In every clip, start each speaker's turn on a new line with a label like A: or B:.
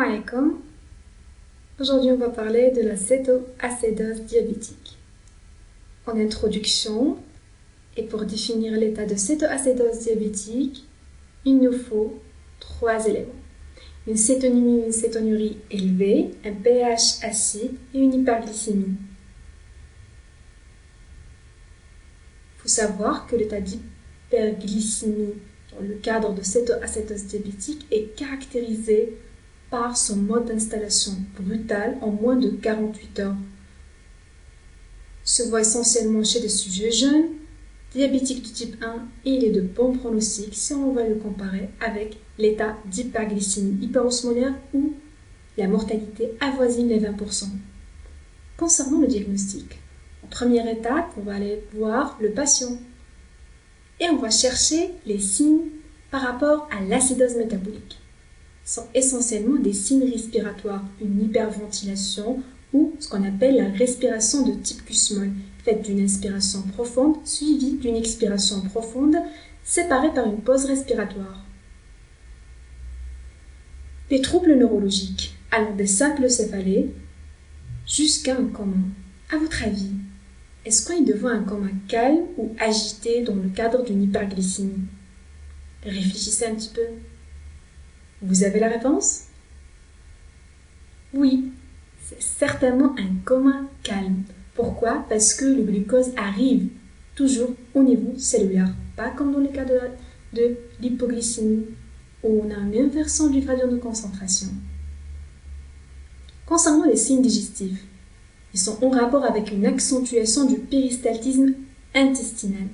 A: Assalamu alaikum. Aujourd'hui, on va parler de la cétoacédose diabétique. En introduction, et pour définir l'état de cétoacédose diabétique, il nous faut 3 éléments. Une cétonémie ou une cétonurie élevée, un pH acide et une hyperglycémie. Il faut savoir que l'état d'hyperglycémie dans le cadre de cétoacédose diabétique est caractérisé par son mode d'installation brutal en moins de 48 heures. Se voit essentiellement chez des sujets jeunes, diabétiques de type 1, et il est de bon pronostic si on va le comparer avec l'état d'hyperglycémie hyperosmolaire où la mortalité avoisine les 20%. Concernant le diagnostic, en première étape, on va aller voir le patient et on va chercher les signes par rapport à l'acidose métabolique. Ce sont essentiellement des signes respiratoires, une hyperventilation ou ce qu'on appelle la respiration de type Kussmaul, faite d'une inspiration profonde suivie d'une expiration profonde séparée par une pause respiratoire. Des troubles neurologiques, allant des simples céphalées jusqu'à un coma. À votre avis, est-ce qu'on y devient un coma calme ou agité dans le cadre d'une hyperglycémie? Réfléchissez un petit peu. Vous avez la réponse? Oui, c'est certainement un coma calme. Pourquoi? Parce que le glucose arrive toujours au niveau cellulaire, pas comme dans le cas de l'hypoglycémie, où on a une inversion du gradient de concentration. Concernant les signes digestifs, ils sont en rapport avec une accentuation du péristaltisme intestinal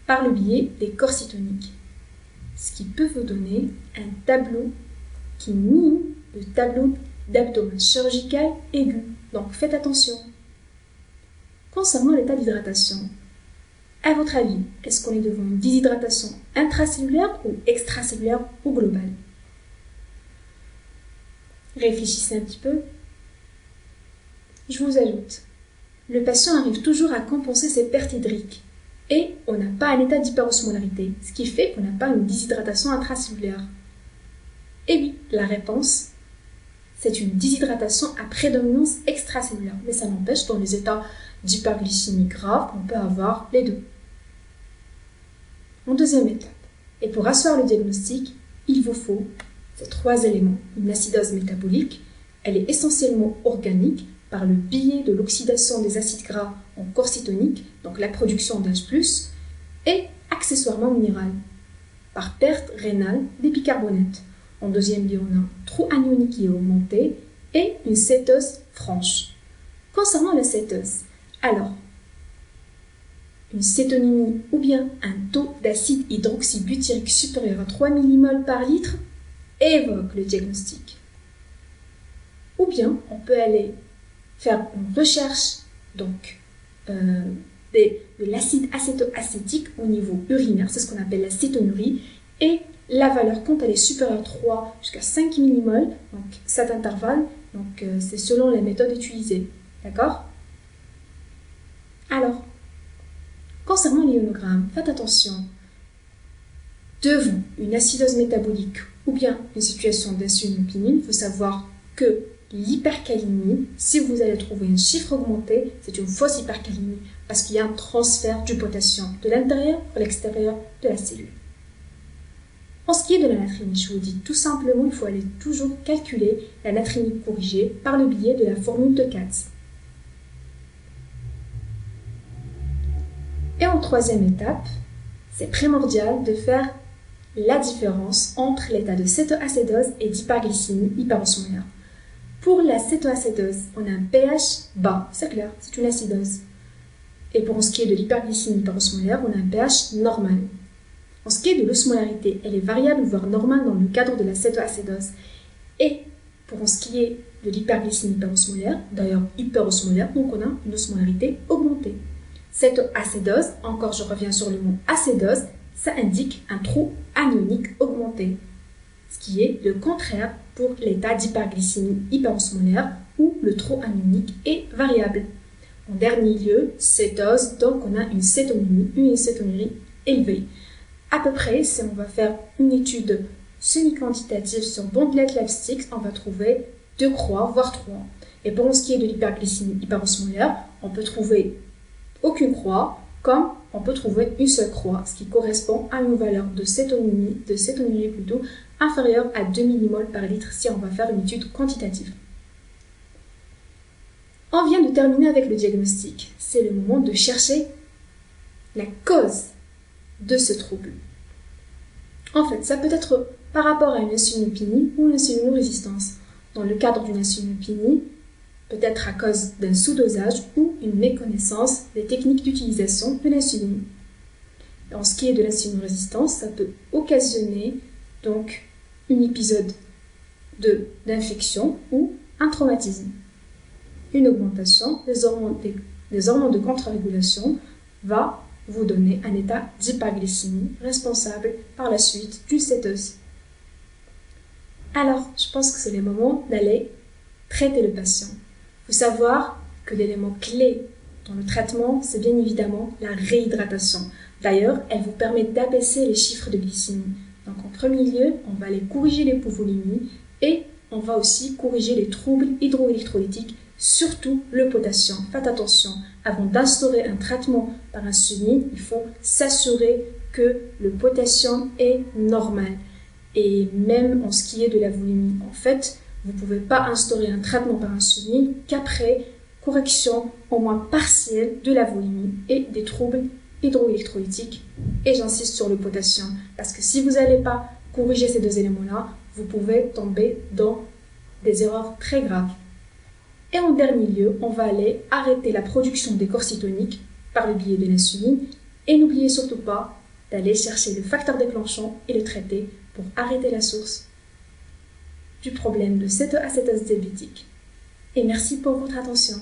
A: par le biais des corps cytoniques, ce qui peut vous donner un tableau qui mime le tableau d'abdomen chirurgical aigu. Donc faites attention. Concernant l'état d'hydratation, à votre avis, est-ce qu'on est devant une déshydratation intracellulaire ou extracellulaire ou globale? Réfléchissez un petit peu. Je vous ajoute, le patient arrive toujours à compenser ses pertes hydriques et on n'a pas un état d'hyperosmolarité, ce qui fait qu'on n'a pas une déshydratation intracellulaire. Et oui, la réponse, c'est une déshydratation à prédominance extracellulaire, mais ça n'empêche dans les états d'hyperglycémie grave qu'on peut avoir les deux. En deuxième étape, et pour asseoir le diagnostic, il vous faut ces 3 éléments. Une acidose métabolique, elle est essentiellement organique par le biais de l'oxydation des acides gras en corps cytonique, donc la production d'H+, et accessoirement minérale, par perte rénale des bicarbonates. En deuxième lieu, on a un trou anionique qui est augmenté et une cétose franche. Concernant la cétose, alors, une cétonémie ou bien un taux d'acide hydroxybutyrique supérieur à 3 millimoles par litre évoque le diagnostic. Ou bien, on peut aller faire une recherche donc, de l'acide acétoacétique au niveau urinaire, c'est ce qu'on appelle la cétonurie, et la valeur, quand elle est supérieure à 3 jusqu'à 5 millimoles, donc cet intervalle, c'est selon la méthode utilisée. D'accord? Alors, concernant l'ionogramme, faites attention. Devant une acidose métabolique ou bien une situation d'insulinopénie, il faut savoir que l'hypercalémie, si vous allez trouver un chiffre augmenté, c'est une fausse hypercalémie parce qu'il y a un transfert du potassium de l'intérieur vers l'extérieur de la cellule. En ce qui est de la natrémie, je vous dis tout simplement, il faut aller toujours calculer la natrémie corrigée par le biais de la formule de Katz. Et en troisième étape, c'est primordial de faire la différence entre l'état de cétoacédose et d'hyperglycémie hyperosmolaire. Pour la cétoacédose, on a un pH bas, c'est clair, c'est une acidose. Et pour ce qui est de l'hyperglycémie hyperosmolaire, on a un pH normal. En ce qui est de l'osmolarité, elle est variable voire normale dans le cadre de la cétoacédose. Et pour ce qui est de l'hyperglycémie hyperosmolaire, d'ailleurs hyperosmolaire, donc on a une osmolarité augmentée. Cétoacédose, encore je reviens sur le mot acédose, ça indique un trou anionique augmenté, ce qui est le contraire pour l'état d'hyperglycémie hyperosmolaire où le trou anionique est variable. En dernier lieu, cétose, donc on a une cétonémie, une cétonurie élevée. À peu près, si on va faire une étude semi-quantitative sur bandelette Lipstick, on va trouver 2 croix, voire 3. Et pour ce qui est de l'hyperglycémie hyperosmolaire, on peut trouver aucune croix, comme on peut trouver une seule croix, ce qui correspond à une valeur de cétoninie plutôt, inférieure à 2 millimoles par litre si on va faire une étude quantitative. On vient de terminer avec le diagnostic. C'est le moment de chercher la cause de ce trouble. En fait, ça peut être par rapport à une insulinopénie ou une insulinorésistance. Dans le cadre d'une insulinopénie, peut-être à cause d'un sous-dosage ou une méconnaissance des techniques d'utilisation de l'insuline. En ce qui est de l'insulinorésistance, ça peut occasionner donc un épisode d'infection ou un traumatisme. Une augmentation des hormones de contre-régulation va vous donner un état d'hyperglycémie responsable par la suite d'une cétose. Alors, je pense que c'est le moment d'aller traiter le patient. Il faut savoir que l'élément clé dans le traitement, c'est bien évidemment la réhydratation. D'ailleurs, elle vous permet d'abaisser les chiffres de glycémie. Donc en premier lieu, on va aller corriger l'hypovolémie et on va aussi corriger les troubles hydroélectrolytiques, surtout le potassium. Faites attention, avant d'instaurer un traitement par insuline, il faut s'assurer que le potassium est normal. Et même en ce qui est de la volémie, en fait, vous ne pouvez pas instaurer un traitement par insuline qu'après correction au moins partielle de la volémie et des troubles hydroélectrolytiques. Et j'insiste sur le potassium, parce que si vous n'allez pas corriger ces 2 éléments-là, vous pouvez tomber dans des erreurs très graves. Et en dernier lieu, on va aller arrêter la production des corps cétoniques par le biais de l'insuline. Et n'oubliez surtout pas d'aller chercher le facteur déclenchant et le traiter pour arrêter la source du problème de cétoacétose diabétique. Et merci pour votre attention.